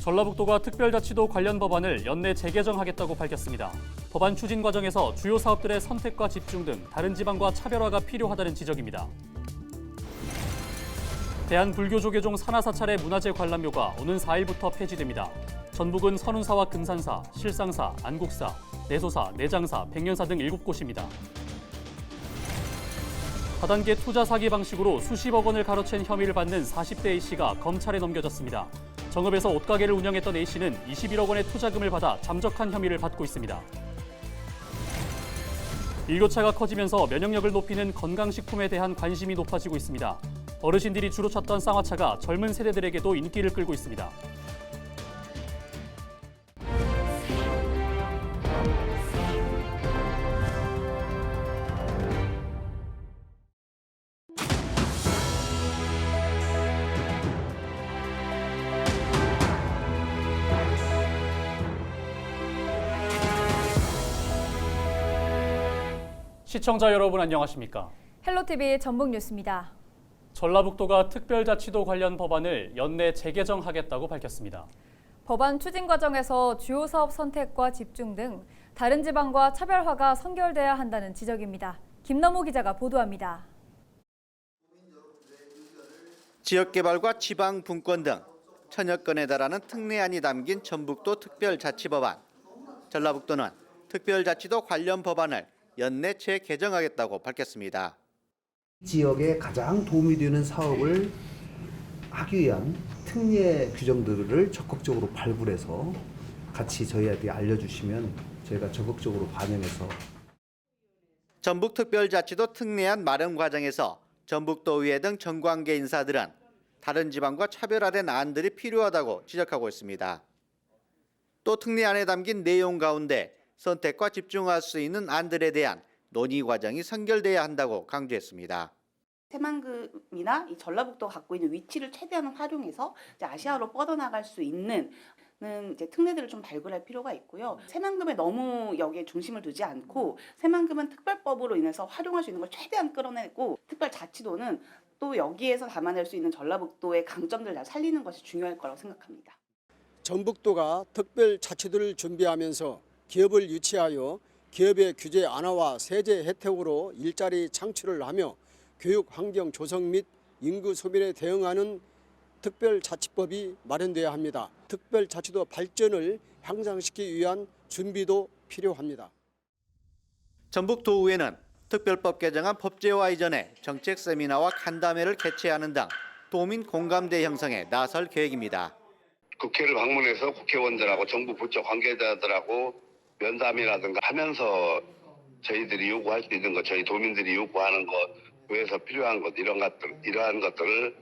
전라북도가 특별자치도 관련 법안을 연내 재개정하겠다고 밝혔습니다. 법안 추진 과정에서 주요 사업들의 선택과 집중 등 다른 지방과 차별화가 필요하다는 지적입니다. 대한불교조계종 산하사찰의 문화재 관람료가 오는 4일부터 폐지됩니다. 전북은 선운사와 금산사, 실상사, 안국사, 내소사, 내장사, 백년사 등 7곳입니다. 다단계 투자 사기 방식으로 수십억 원을 가로챈 혐의를 받는 40대 A씨가 검찰에 넘겨졌습니다. 정읍에서 옷가게를 운영했던 A씨는 21억 원의 투자금을 받아 잠적한 혐의를 받고 있습니다. 일교차가 커지면서 면역력을 높이는 건강식품에 대한 관심이 높아지고 있습니다. 어르신들이 주로 찾던 쌍화차가 젊은 세대들에게도 인기를 끌고 있습니다. 시청자 여러분 안녕하십니까? 헬로티비 전북뉴스입니다. 전라북도가 특별자치도 관련 법안을 연내 재개정하겠다고 밝혔습니다. 법안 추진 과정에서 주요 사업 선택과 집중 등 다른 지방과 차별화가 선결돼야 한다는 지적입니다. 김너무 기자가 보도합니다. 지역개발과 지방 분권 등 천여 건에 달하는 특례안이 담긴 전북도 특별자치법안. 전라북도는 특별자치도 관련 법안을 연내 재개정하겠다고 밝혔습니다. 지역에 가장 도움이 되는 사업을 하기 위한 특례 규정들을 적극적으로 발굴해서 같이 저희한테 알려주시면 저희가 적극적으로 반영해서 전북특별자치도 특례안 마련 과정에서 전북도의회 등 정관계 인사들은 다른 지방과 차별화된 안들이 필요하다고 지적하고 있습니다. 또 특례안에 담긴 내용 가운데 선택과 집중할 수 있는 안들에 대한 논의 과정이 선결돼야 한다고 강조했습니다. 새만금이나 이 전라북도가 갖고 있는 위치를 최대한 활용해서 이제 아시아로 뻗어나갈 수 있는 이제 특례들을 좀 발굴할 필요가 있고요. 새만금에 너무 여기에 중심을 두지 않고 새만금은 특별법으로 인해서 활용할 수 있는 걸 최대한 끌어내고 특별자치도는 또 여기에서 담아낼 수 있는 전라북도의 강점들을 다 살리는 것이 중요할 거라고 생각합니다. 전북도가 특별자치도를 준비하면서 기업을 유치하여 기업의 규제 완화와 세제 혜택으로 일자리 창출을 하며 교육 환경 조성 및 인구 소멸에 대응하는 특별자치법이 마련돼야 합니다. 특별자치도 발전을 향상시키기 위한 준비도 필요합니다. 전북도의회는 특별법 개정안 법제화 이전에 정책 세미나와 간담회를 개최하는 등 도민 공감대 형성에 나설 계획입니다. 국회를 방문해서 국회의원들하고 정부 부처 관계자들하고 면담이라든가 하면서 저희들이 요구할 수 있는 것, 저희 도민들이 요구하는 것, 위해서 필요한 것 이러한 것들을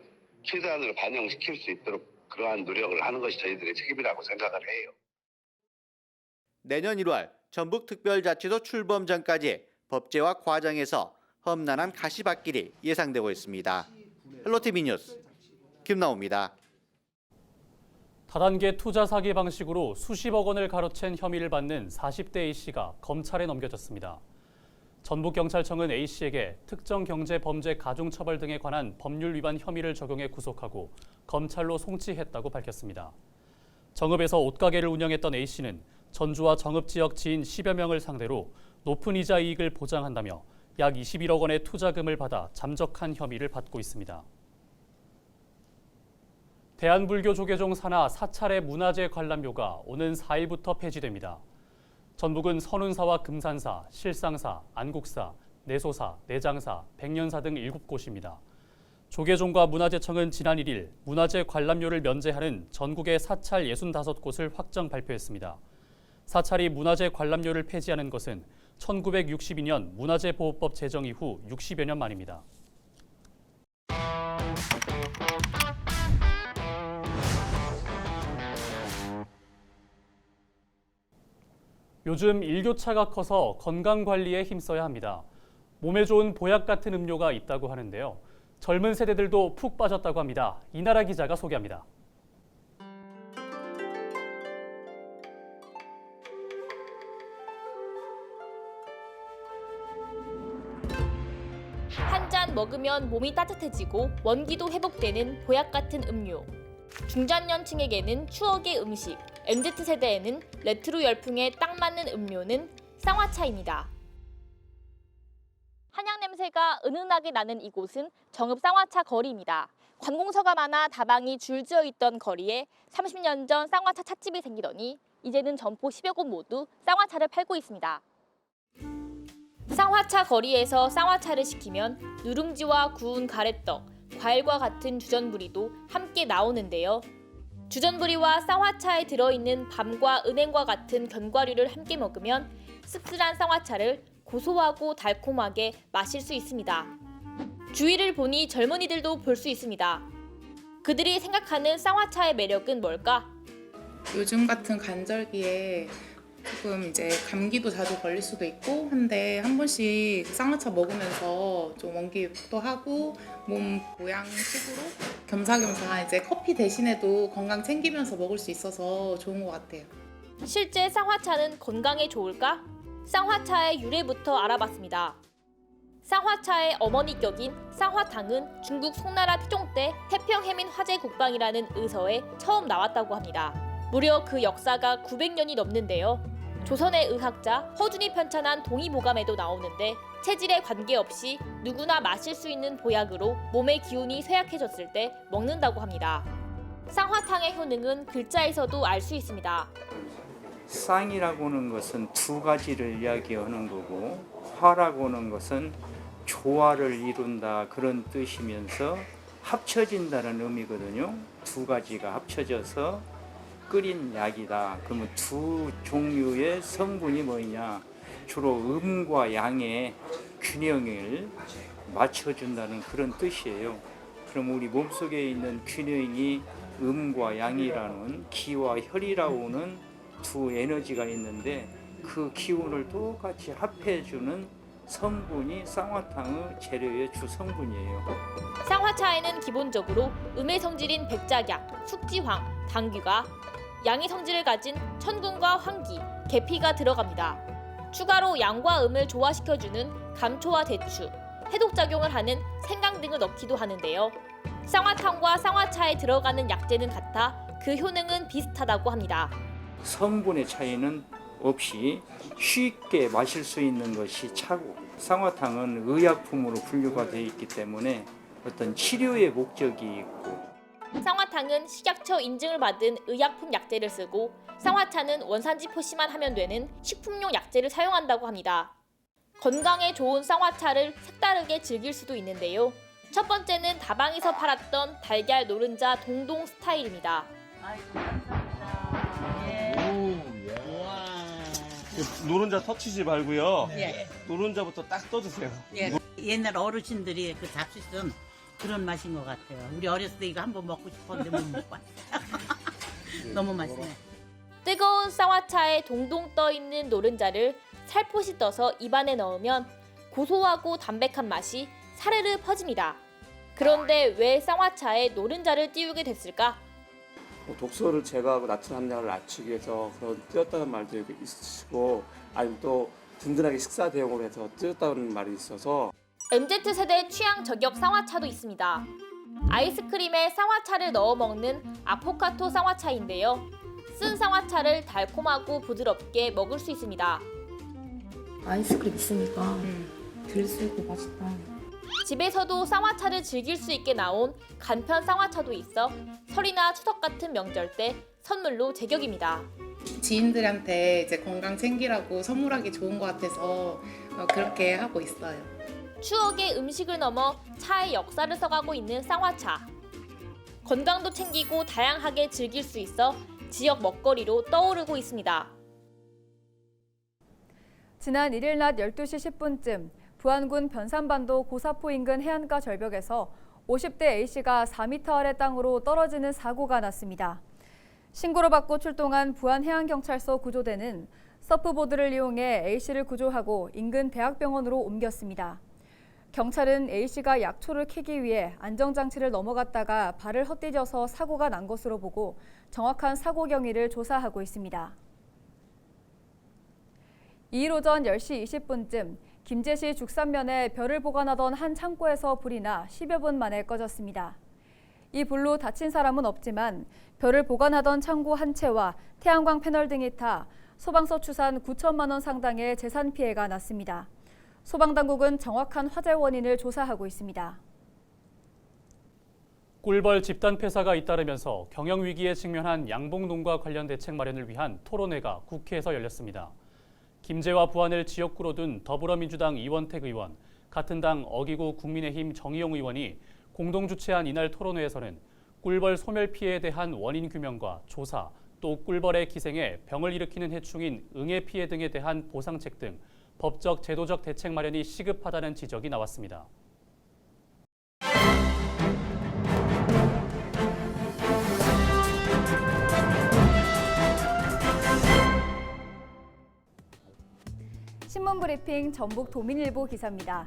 최대한으로 반영시킬 수 있도록 그러한 노력을 하는 것이 저희들의 책임이라고 생각을 해요. 내년 1월 전북특별자치도 출범 전까지 법제화 과정에서 험난한 가시밭길이 예상되고 있습니다. 헬로티비 뉴스 김나옵니다. 다단계 투자 사기 방식으로 수십억 원을 가로챈 혐의를 받는 40대 A씨가 검찰에 넘겨졌습니다. 전북경찰청은 A씨에게 특정경제범죄 가중처벌 등에 관한 법률 위반 혐의를 적용해 구속하고 검찰로 송치했다고 밝혔습니다. 정읍에서 옷가게를 운영했던 A씨는 전주와 정읍 지역 지인 10여 명을 상대로 높은 이자 이익을 보장한다며 약 21억 원의 투자금을 받아 잠적한 혐의를 받고 있습니다. 대한불교조계종 산하 사찰의 문화재 관람료가 오는 4일부터 폐지됩니다. 전북은 선운사와 금산사, 실상사, 안국사, 내소사, 내장사, 백년사 등 7곳입니다. 조계종과 문화재청은 지난 1일 문화재 관람료를 면제하는 전국의 사찰 65곳을 확정 발표했습니다. 사찰이 문화재 관람료를 폐지하는 것은 1962년 문화재보호법 제정 이후 60여 년 만입니다. 요즘 일교차가 커서 건강관리에 힘써야 합니다. 몸에 좋은 보약 같은 음료가 있다고 하는데요. 젊은 세대들도 푹 빠졌다고 합니다. 이나라 기자가 소개합니다. 한 잔 먹으면 몸이 따뜻해지고 원기도 회복되는 보약 같은 음료. 중장년층에게는 추억의 음식, MZ세대에는 레트로 열풍에 딱 맞는 음료는 쌍화차입니다. 한약 냄새가 은은하게 나는 이곳은 정읍 쌍화차 거리입니다. 관공서가 많아 다방이 줄지어 있던 거리에 30년 전 쌍화차 찻집이 생기더니 이제는 점포 10여 곳 모두 쌍화차를 팔고 있습니다. 쌍화차 거리에서 쌍화차를 시키면 누룽지와 구운 가래떡, 과일과 같은 주전부리도 함께 나오는데요. 주전부리와 쌍화차에 들어있는 밤과 은행과 같은 견과류를 함께 먹으면 씁쓸한 쌍화차를 고소하고 달콤하게 마실 수 있습니다. 주위를 보니 젊은이들도 볼 수 있습니다. 그들이 생각하는 쌍화차의 매력은 뭘까? 요즘 같은 간절기에 조금 이제 감기도 자주 걸릴 수도 있고 한데 한 번씩 쌍화차 먹으면서 좀 원기도 하고 몸 보양식으로 겸사겸사 이제 커피 대신에도 건강 챙기면서 먹을 수 있어서 좋은 것 같아요. 실제 쌍화차는 건강에 좋을까? 쌍화차의 유래부터 알아봤습니다. 쌍화차의 어머니 격인 쌍화탕은 중국 송나라 태종 때 태평해민 화재 국방이라는 의서에 처음 나왔다고 합니다. 무려 그 역사가 900년이 넘는데요. 조선의 의학자 허준이 편찬한 동의보감에도 나오는데 체질에 관계없이 누구나 마실 수 있는 보약으로 몸의 기운이 쇠약해졌을 때 먹는다고 합니다. 쌍화탕의 효능은 글자에서도 알 수 있습니다. 쌍이라고 하는 것은 두 가지를 이야기하는 거고 화라고 하는 것은 조화를 이룬다 그런 뜻이면서 합쳐진다는 의미거든요. 두 가지가 합쳐져서 끓인 약이다. 그러면 두 종류의 성분이 뭐냐? 주로 음과 양의 균형을 맞춰준다는 그런 뜻이에요. 그럼 우리 몸속에 있는 균형이 음과 양이라는 기와 혈이라고 하는 두 에너지가 있는데 그 기운을 똑같이 합해주는 성분이 쌍화탕의 재료의 주 성분이에요. 쌍화차에는 기본적으로 음의 성질인 백작약, 숙지황, 당귀가 양의 성질을 가진 천궁과 황기, 계피가 들어갑니다. 추가로 양과 음을 조화시켜주는 감초와 대추, 해독작용을 하는 생강 등을 넣기도 하는데요. 쌍화탕과 쌍화차에 들어가는 약재는 같아 그 효능은 비슷하다고 합니다. 성분의 차이는 없이 쉽게 마실 수 있는 것이 차고 쌍화탕은 의약품으로 분류가 되어 있기 때문에 어떤 치료의 목적이 있고 쌍화탕은 식약처 인증을 받은 의약품 약재를 쓰고 쌍화차는 원산지 표시만 하면 되는 식품용 약재를 사용한다고 합니다. 건강에 좋은 쌍화차를 색다르게 즐길 수도 있는데요. 첫 번째는 다방에서 팔았던 달걀 노른자 동동 스타일입니다. 노른자 터치지 말고요. 예. 노른자부터 딱 떠주세요. 예. 옛날 어르신들이 그 잡수던 그런 맛인 것 같아요. 우리 어렸을 때 이거 한번 먹고 싶었는데 못 먹고 왔어요. 너무 맛있네. 뜨거운 쌍화차에 동동 떠있는 노른자를 살포시 떠서 입안에 넣으면 고소하고 담백한 맛이 사르르 퍼집니다. 그런데 왜 쌍화차에 노른자를 띄우게 됐을까? 독소를 제거하고 나트륨 함량을 낮추기 위해서 그런 띄었다는 말도 있으시고 아니면 또 든든하게 식사 대용으로 해서 띄었다는 말이 있어서 MZ세대 취향 저격 쌍화차도 있습니다. 아이스크림에 쌍화차를 넣어 먹는 아포카토 쌍화차인데요. 쓴 쌍화차를 달콤하고 부드럽게 먹을 수 있습니다. 아이스크림 있으니까 덜 쓰고 맛있다. 집에서도 쌍화차를 즐길 수 있게 나온 간편 쌍화차도 있어 설이나 추석 같은 명절 때 선물로 제격입니다. 지인들한테 이제 건강 챙기라고 선물하기 좋은 것 같아서 그렇게 하고 있어요. 추억의 음식을 넘어 차의 역사를 써가고 있는 쌍화차. 건강도 챙기고 다양하게 즐길 수 있어 지역 먹거리로 떠오르고 있습니다. 지난 1일 낮 12시 10분쯤 부안군 변산반도 고사포 인근 해안가 절벽에서 50대 A씨가 4m 아래 땅으로 떨어지는 사고가 났습니다. 신고를 받고 출동한 부안해안경찰서 구조대는 서프보드를 이용해 A씨를 구조하고 인근 대학병원으로 옮겼습니다. 경찰은 A씨가 약초를 캐기 위해 안정장치를 넘어갔다가 발을 헛디뎌서 사고가 난 것으로 보고 정확한 사고 경위를 조사하고 있습니다. 2일 오전 10시 20분쯤 김제시 죽산면에 벼를 보관하던 한 창고에서 불이 나 10여 분 만에 꺼졌습니다. 이 불로 다친 사람은 없지만 별을 보관하던 창고 한 채와 태양광 패널 등이 타 소방서 추산 9천만 원 상당의 재산 피해가 났습니다. 소방당국은 정확한 화재 원인을 조사하고 있습니다. 꿀벌 집단 폐사가 잇따르면서 경영 위기에 직면한 양봉농가 관련 대책 마련을 위한 토론회가 국회에서 열렸습니다. 김제와 부안을 지역구로 둔 더불어민주당 이원택 의원, 같은 당 어기구 국민의힘 정의용 의원이 공동 주최한 이날 토론회에서는 꿀벌 소멸 피해에 대한 원인 규명과 조사, 또 꿀벌의 기생에 병을 일으키는 해충인 응애 피해 등에 대한 보상책 등 법적, 제도적 대책 마련이 시급하다는 지적이 나왔습니다. 신문 브리핑 전북 도민일보 기사입니다.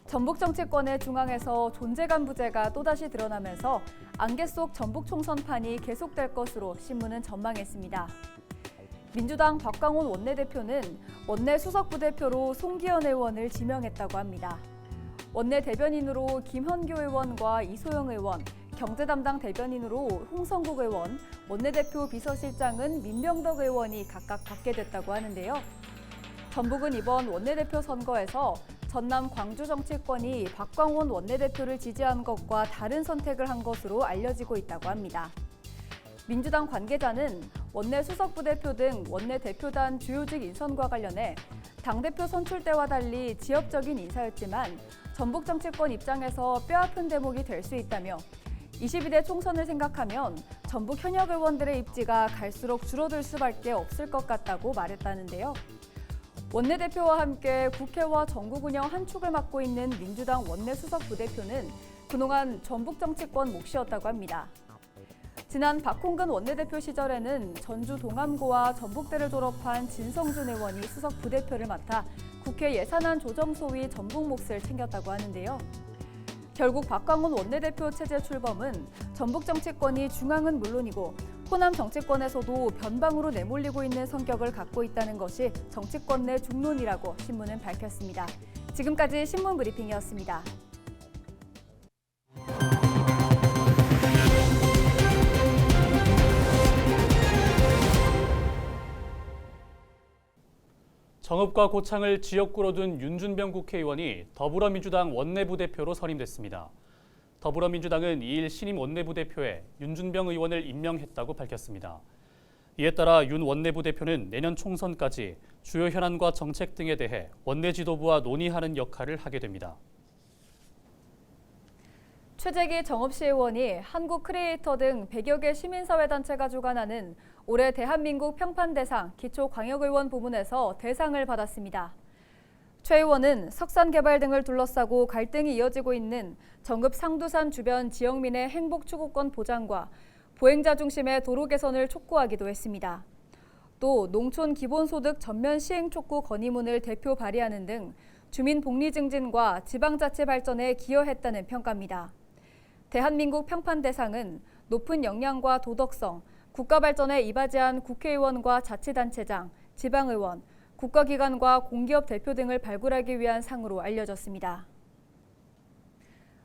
전북 정치권의 중앙에서 존재감 부재가 또다시 드러나면서 안개 속 전북 총선판이 계속될 것으로 신문은 전망했습니다. 민주당 박광온 원내대표는 원내 수석 부대표로 송기현 의원을 지명했다고 합니다. 원내 대변인으로 김현교 의원과 이소영 의원, 경제 담당 대변인으로 홍성국 의원, 원내대표 비서실장은 민병덕 의원이 각각 받게 됐다고 하는데요. 전북은 이번 원내대표 선거에서 전남 광주 정치권이 박광온 원내대표를 지지한 것과 다른 선택을 한 것으로 알려지고 있다고 합니다. 민주당 관계자는 원내 수석부대표 등 원내 대표단 주요직 인선과 관련해 당대표 선출 때와 달리 지역적인 인사였지만 전북 정치권 입장에서 뼈아픈 대목이 될 수 있다며 22대 총선을 생각하면 전북 현역 의원들의 입지가 갈수록 줄어들 수밖에 없을 것 같다고 말했다는데요. 원내대표와 함께 국회와 전국 운영 한 축을 맡고 있는 민주당 원내수석 부대표는 그동안 전북 정치권 몫이었다고 합니다. 지난 박홍근 원내대표 시절에는 전주 동암고와 전북대를 졸업한 진성준 의원이 수석 부대표를 맡아 국회 예산안 조정소위 전북 몫을 챙겼다고 하는데요. 결국 박광온 원내대표 체제 출범은 전북 정치권이 중앙은 물론이고 호남 정치권에서도 변방으로 내몰리고 있는 성격을 갖고 있다는 것이 정치권 내 중론이라고 신문은 밝혔습니다. 지금까지 신문 브리핑이었습니다. 정읍과 고창을 지역구로 둔 윤준병 국회의원이 더불어민주당 원내부대표로 선임됐습니다. 더불어민주당은 2일 신임 원내부대표에 윤준병 의원을 임명했다고 밝혔습니다. 이에 따라 윤 원내부대표는 내년 총선까지 주요 현안과 정책 등에 대해 원내 지도부와 논의하는 역할을 하게 됩니다. 최재기 정읍시 의원이 한국 크리에이터 등 100여 개 시민사회단체가 주관하는 올해 대한민국 평판대상 기초광역의원 부문에서 대상을 받았습니다. 최 의원은 석산 개발 등을 둘러싸고 갈등이 이어지고 있는 정읍 상두산 주변 지역민의 행복 추구권 보장과 보행자 중심의 도로 개선을 촉구하기도 했습니다. 또 농촌 기본소득 전면 시행 촉구 건의문을 대표 발의하는 등 주민 복리 증진과 지방자치 발전에 기여했다는 평가입니다. 대한민국 평판대상은 높은 역량과 도덕성, 국가 발전에 이바지한 국회의원과 자치단체장, 지방의원, 국가기관과 공기업 대표 등을 발굴하기 위한 상으로 알려졌습니다.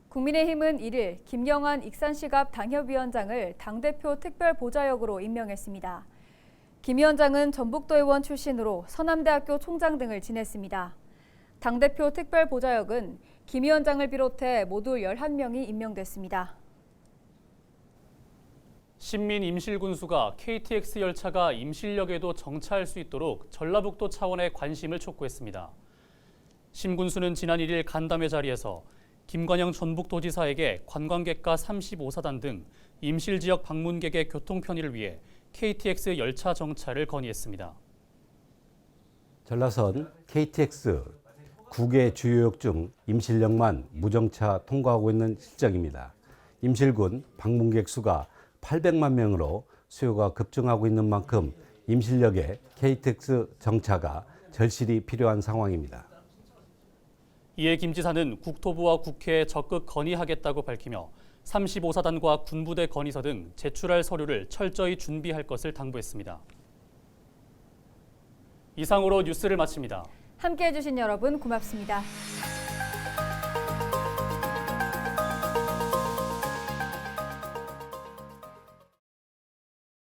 국민의힘은 1일 김영환 익산시갑 당협위원장을 당대표 특별보좌역으로 임명했습니다. 김 위원장은 전북도 의원 출신으로 서남대학교 총장 등을 지냈습니다. 당대표 특별보좌역은 김 위원장을 비롯해 모두 11명이 임명됐습니다. 신민 임실군수가 KTX 열차가 임실역에도 정차할 수 있도록 전라북도 차원의 관심을 촉구했습니다. 심 군수는 지난 1일 간담회 자리에서 김관영 전북도지사에게 관광객과 35사단 등 임실지역 방문객의 교통 편의를 위해 KTX 열차 정차를 건의했습니다. 전라선 KTX 9개 주요역 중 임실역만 무정차 통과하고 있는 실정입니다. 임실군 방문객 수가 800만 명으로 수요가 급증하고 있는 만큼 임실역에 KTX 정차가 절실히 필요한 상황입니다. 이에 김 지사는 국토부와 국회에 적극 건의하겠다고 밝히며 35사단과 군부대 건의서 등 제출할 서류를 철저히 준비할 것을 당부했습니다. 이상으로 뉴스를 마칩니다. 함께해 주신 여러분 고맙습니다.